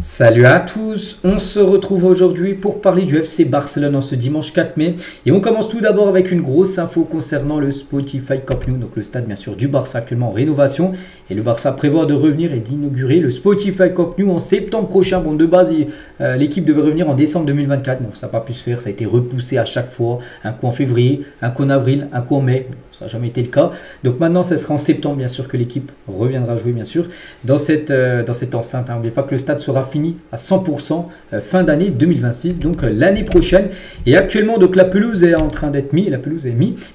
Salut à tous, on se retrouve aujourd'hui pour parler du FC Barcelone en ce dimanche 4 mai et on commence tout d'abord avec une grosse info concernant le Spotify Camp Nou, donc le stade bien sûr du Barça actuellement en rénovation et le Barça prévoit de revenir et d'inaugurer le Spotify Camp Nou en septembre prochain. Bon, de base l'équipe devait revenir en décembre 2024, bon ça n'a pas pu se faire, ça a été repoussé à chaque fois, un coup en février, un coup en avril, un coup en mai, ça n'a jamais été le cas, donc maintenant ça sera en septembre bien sûr que l'équipe reviendra jouer bien sûr dans cette enceinte. N'oubliez pas que le stade sera fini à 100% fin d'année 2026, donc l'année prochaine. Et actuellement, donc la pelouse est en train d'être mise,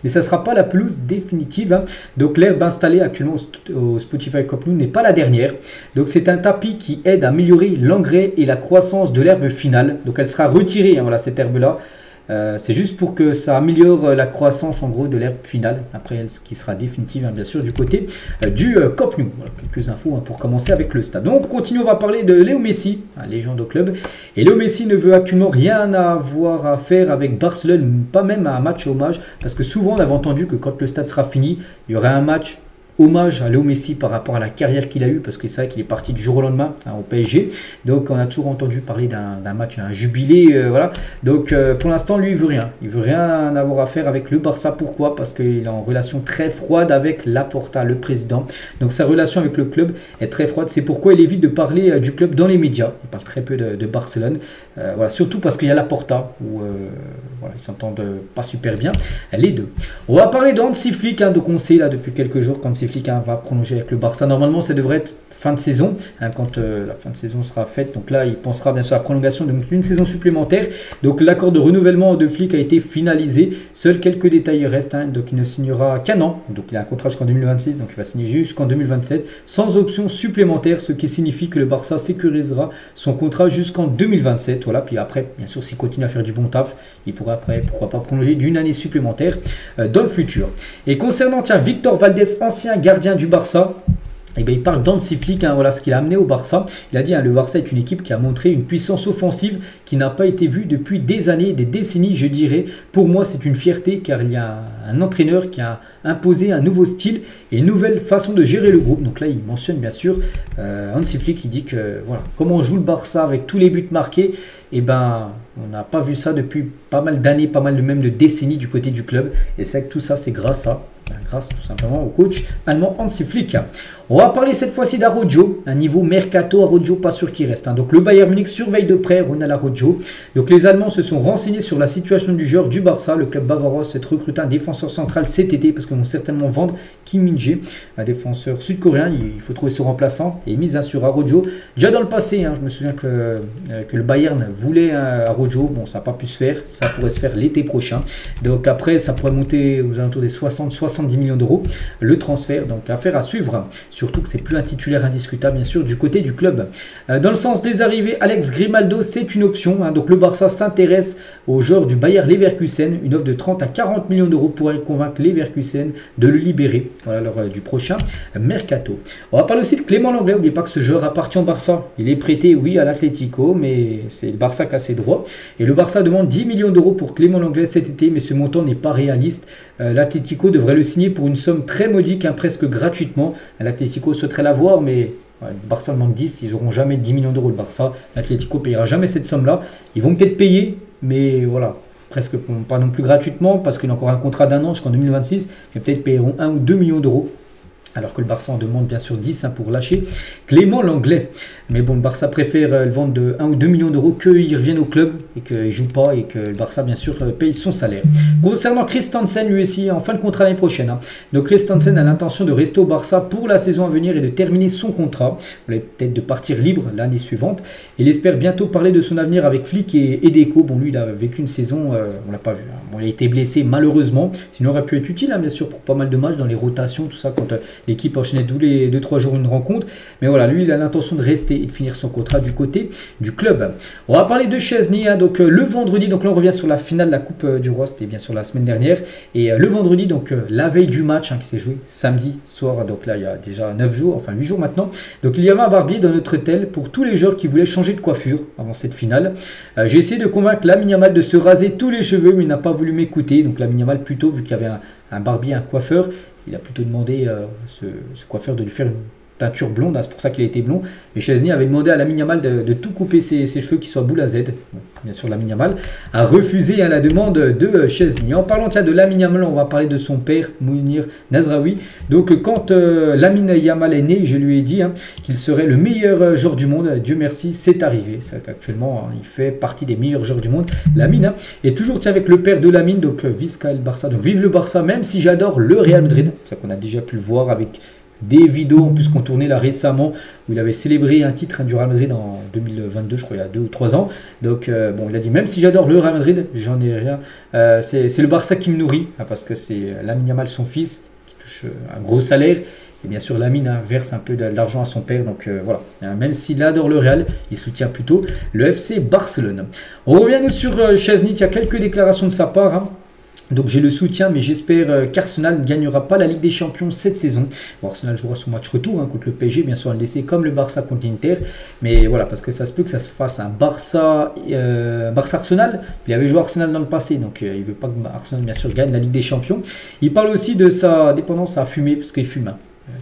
mais ça ne sera pas la pelouse définitive. Donc l'herbe installée actuellement au Spotify Camp Nou n'est pas la dernière. Donc c'est un tapis qui aide à améliorer l'engrais et la croissance de l'herbe finale. Donc elle sera retirée, voilà, cette herbe-là. C'est juste pour que ça améliore la croissance en gros de l'herbe finale, après ce qui sera définitive bien sûr du côté du Camp Nou. Voilà, quelques infos pour commencer avec le stade. Donc on continue, on va parler de Léo Messi, légende au club. Et Léo Messi ne veut actuellement rien avoir à faire avec Barcelone, pas même un match hommage, parce que souvent on avait entendu que quand le stade sera fini, il y aura un match hommage à Léo Messi par rapport à la carrière qu'il a eue, parce que c'est vrai qu'il est parti du jour au lendemain au PSG, donc on a toujours entendu parler d'un match, un jubilé, voilà. Donc pour l'instant lui il veut rien avoir à faire avec le Barça. Pourquoi? Parce qu'il est en relation très froide avec Laporta, le président, donc sa relation avec le club est très froide. C'est pourquoi il évite de parler du club dans les médias, il parle très peu de Barcelone, voilà, surtout parce qu'il y a Laporta où voilà, ils s'entendent pas super bien les deux. On va parler de Hansi Flick, donc on sait là depuis quelques jours quand Flick va prolonger avec le Barça. Normalement, ça devrait être fin de saison, quand la fin de saison sera faite. Donc là, il pensera bien sûr à la prolongation d'une saison supplémentaire. Donc l'accord de renouvellement de Flick a été finalisé. Seuls quelques détails restent. Donc il ne signera qu'un an. Donc il a un contrat jusqu'en 2026. Donc il va signer jusqu'en 2027 sans option supplémentaire, ce qui signifie que le Barça sécurisera son contrat jusqu'en 2027. Voilà. Puis après, bien sûr, s'il continue à faire du bon taf, il pourra après, pourquoi pas, prolonger d'une année supplémentaire dans le futur. Et concernant, Victor Valdés, ancien gardien du Barça, il parle d'Hansi Flick, voilà ce qu'il a amené au Barça. Il a dit le Barça est une équipe qui a montré une puissance offensive qui n'a pas été vue depuis des années, des décennies je dirais. Pour moi c'est une fierté car il y a un entraîneur qui a imposé un nouveau style et une nouvelle façon de gérer le groupe. Donc là il mentionne bien sûr Hansi Flick, il dit que voilà, comment on joue le Barça avec tous les buts marqués, on n'a pas vu ça depuis pas mal d'années, pas mal même de décennies du côté du club. Et c'est vrai que tout ça c'est grâce tout simplement au coach allemand Hansi Flick. On va parler cette fois-ci d'Araujo, un niveau mercato. Araujo pas sûr qu'il reste. Donc le Bayern Munich surveille de près Ronald Araujo. Donc les Allemands se sont renseignés sur la situation du joueur du Barça. Le club bavarois s'est recruté un défenseur central cet été parce qu'ils vont certainement vendre Kim Min-jae, un défenseur sud-coréen. Il faut trouver son remplaçant et mise sur Araujo. Déjà dans le passé, je me souviens que le Bayern voulait Araujo. Bon, ça n'a pas pu se faire. Ça pourrait se faire l'été prochain. Donc après, ça pourrait monter aux alentours des 60-70 millions d'euros le transfert. Donc affaire à suivre. Surtout que c'est plus un titulaire indiscutable bien sûr du côté du club. Dans le sens des arrivées, Alex Grimaldo c'est une option. Donc le Barça s'intéresse au joueur du Bayer Leverkusen. Une offre de 30 à 40 millions d'euros pourrait convaincre Leverkusen de le libérer. Voilà lors du prochain mercato. On va parler aussi de Clément Lenglet. N'oubliez pas que ce joueur appartient au Barça. Il est prêté oui à l'Atlético, mais c'est le Barça qui a ses droits. Et le Barça demande 10 millions d'euros pour Clément Lenglet cet été, mais ce montant n'est pas réaliste. L'Atlético devrait le signer pour une somme très modique, presque gratuitement. L'Atlético souhaiterait l'avoir, mais le Barça demande 10, ils n'auront jamais 10 millions d'euros le Barça. L'Atlético ne payera jamais cette somme-là. Ils vont peut-être payer, mais voilà, presque pas non plus gratuitement, parce qu'il a encore un contrat d'un an jusqu'en 2026, mais peut-être paieront 1 ou 2 millions d'euros. Alors que le Barça en demande bien sûr 10 pour lâcher Clément Lenglet. Mais bon, le Barça préfère le vendre de 1 ou 2 millions d'euros qu'il revienne au club et qu'il ne joue pas et que le Barça bien sûr paye son salaire. Concernant Christensen, lui aussi en fin de contrat l'année prochaine. Donc Christensen a l'intention de rester au Barça pour la saison à venir et de terminer son contrat. Il va peut-être de partir libre l'année suivante. Il espère bientôt parler de son avenir avec Flick et Deco. Bon, lui il a vécu une saison, on l'a pas vu. Bon, il a été blessé malheureusement. Sinon il aurait pu être utile bien sûr pour pas mal de matchs dans les rotations, tout ça quand l'équipe enchaînait tous les 2-3 jours une rencontre. Mais voilà, lui, il a l'intention de rester et de finir son contrat du côté du club. On va parler de Chesney. Donc le vendredi, donc là on revient sur la finale de la Coupe du Roi. C'était bien sûr la semaine dernière. Et le vendredi, donc la veille du match qui s'est joué samedi soir. Donc là, il y a déjà 9 jours, enfin 8 jours maintenant. Donc il y avait un barbier dans notre hôtel pour tous les joueurs qui voulaient changer de coiffure avant cette finale. J'ai essayé de convaincre Lamine Yamal de se raser tous les cheveux, mais il n'a pas voulu m'écouter. Donc Lamine Yamal plutôt, vu qu'il y avait un barbier, un coiffeur, il a plutôt demandé ce coiffeur de lui faire teinture blonde, c'est pour ça qu'il a été blond. Mais Szczesny avait demandé à Lamine Yamal de tout couper ses cheveux, qui soient boule à Z. Bon, bien sûr, Lamine Yamal a refusé la demande de Szczesny. En parlant de Lamine Yamal, on va parler de son père, Mounir Nazraoui. Donc, quand Lamine Yamal est né, je lui ai dit qu'il serait le meilleur joueur du monde. Dieu merci, c'est arrivé. Actuellement, il fait partie des meilleurs joueurs du monde. Lamine est toujours avec le père de Lamine, donc Vizca El Barça. Donc, vive le Barça, même si j'adore le Real Madrid. C'est ça qu'on a déjà pu le voir avec des vidéos en plus qu'on tournait là récemment où il avait célébré un titre du Real Madrid en 2022, je crois, il y a 2 ou 3 ans. Donc bon, il a dit même si j'adore le Real Madrid, j'en ai rien. C'est le Barça qui me nourrit, parce que c'est Lamine Yamal, son fils, qui touche un gros salaire. Et bien sûr, Lamine verse un peu d'argent à son père. Donc voilà, même s'il adore le Real, il soutient plutôt le FC Barcelone. On revient nous sur Szczesny. Il y a quelques déclarations de sa part. Donc j'ai le soutien, mais j'espère qu'Arsenal ne gagnera pas la Ligue des Champions cette saison. Bon, Arsenal jouera son match retour contre le PSG, bien sûr, à le laisser comme le Barça contre l'Inter. Mais voilà, parce que ça se peut que ça se fasse un Barça-Arsenal. Il avait joué Arsenal dans le passé, donc il ne veut pas que Arsenal, bien sûr, gagne la Ligue des Champions. Il parle aussi de sa dépendance à fumer, parce qu'il fume.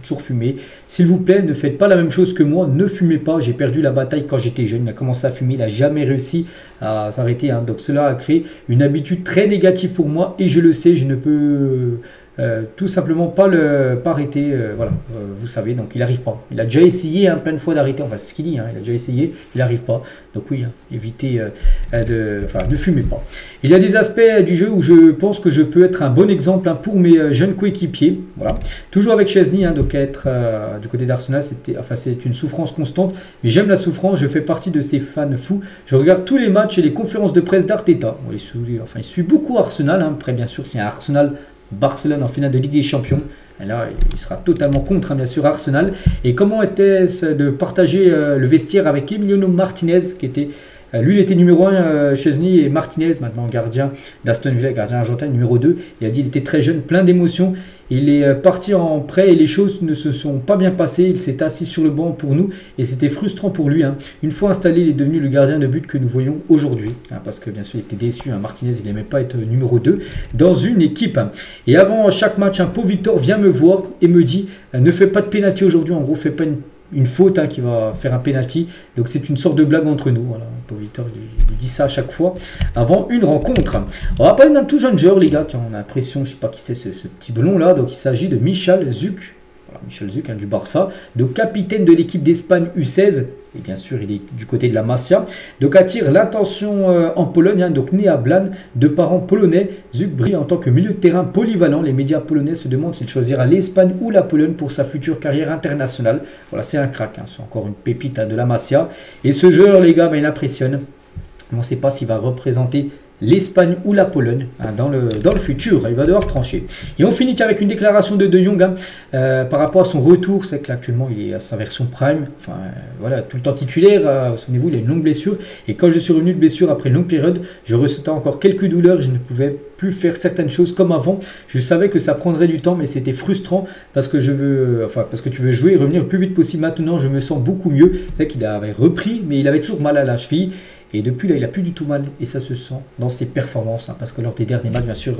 Toujours fumer. S'il vous plaît, ne faites pas la même chose que moi, ne fumez pas. J'ai perdu la bataille quand j'étais jeune. Il a commencé à fumer, il n'a jamais réussi à s'arrêter. Donc cela a créé une habitude très négative pour moi et je le sais, je ne peux tout simplement pas arrêter. Voilà, vous savez, donc il n'arrive pas. Il a déjà essayé plein de fois d'arrêter. Enfin, c'est ce qu'il dit, il a déjà essayé, il n'arrive pas. Donc oui, évitez ne fumez pas. Il y a des aspects du jeu où je pense que je peux être un bon exemple pour mes jeunes coéquipiers. Voilà. Toujours avec Szczesny, donc être du côté d'Arsenal, c'est une souffrance constante. Mais j'aime la souffrance, je fais partie de ces fans fous. Je regarde tous les matchs et les conférences de presse d'Arteta. Bon, il suit beaucoup Arsenal. Après, bien sûr, c'est un Arsenal-Barcelone en finale de Ligue des Champions. Et là, il sera totalement contre, bien sûr, Arsenal. Et comment était-ce de partager le vestiaire avec Emiliano Martinez, qui était... Lui, il était numéro 1, Szczesny, et Martinez, maintenant gardien d'Aston Villa, gardien argentin, numéro 2. Il a dit qu'il était très jeune, plein d'émotions. Il est parti en prêt et les choses ne se sont pas bien passées. Il s'est assis sur le banc pour nous et c'était frustrant pour lui. Une fois installé, il est devenu le gardien de but que nous voyons aujourd'hui. Parce que bien sûr, il était déçu. Martinez, il n'aimait pas être numéro 2 dans une équipe. Et avant chaque match, un pauvre Victor vient me voir et me dit ne fais pas de pénalty aujourd'hui. En gros, fais pas une faute qui va faire un penalty. Donc c'est une sorte de blague entre nous. Voilà. Paul Victor il dit ça à chaque fois avant une rencontre. On va parler d'un tout jeune joueur, les gars. On a l'impression, je ne sais pas qui c'est ce petit blond là. Donc il s'agit de Michal Zuc. Voilà, Michal Zuc du Barça, de capitaine de l'équipe d'Espagne U16. Et bien sûr, il est du côté de la Masia. Donc attire l'attention en Pologne. Donc né à Blan, de parents polonais, Zuc brille en tant que milieu de terrain polyvalent. Les médias polonais se demandent s'il choisira l'Espagne ou la Pologne pour sa future carrière internationale. Voilà, c'est un crack. C'est encore une pépite de la Masia. Et ce joueur, les gars, il impressionne. On ne sait pas s'il va représenter l'Espagne ou la Pologne dans le futur. Il va devoir trancher. Et on finit avec une déclaration de Jong par rapport à son retour. C'est que là, actuellement, il est à sa version prime. Enfin, voilà, tout le temps titulaire. Souvenez-vous, il a une longue blessure. Et quand je suis revenu de blessure après une longue période, je ressentais encore quelques douleurs. Je ne pouvais plus faire certaines choses comme avant. Je savais que ça prendrait du temps, mais c'était frustrant parce que parce que tu veux jouer et revenir le plus vite possible. Maintenant, je me sens beaucoup mieux. C'est qu'il avait repris, mais il avait toujours mal à la cheville. Et depuis là, il n'a plus du tout mal et ça se sent dans ses performances. Parce que lors des derniers matchs, bien sûr,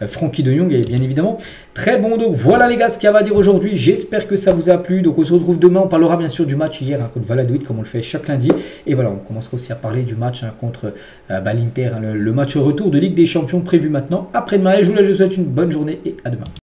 Frenkie de Jong est bien évidemment très bon. Donc voilà les gars ce qu'il y a à dire aujourd'hui. J'espère que ça vous a plu. Donc on se retrouve demain. On parlera bien sûr du match hier contre Valladolid comme on le fait chaque lundi. Et voilà, on commencera aussi à parler du match contre l'Inter. Le match retour de Ligue des Champions prévu maintenant après-demain. Et je vous souhaite une bonne journée et à demain.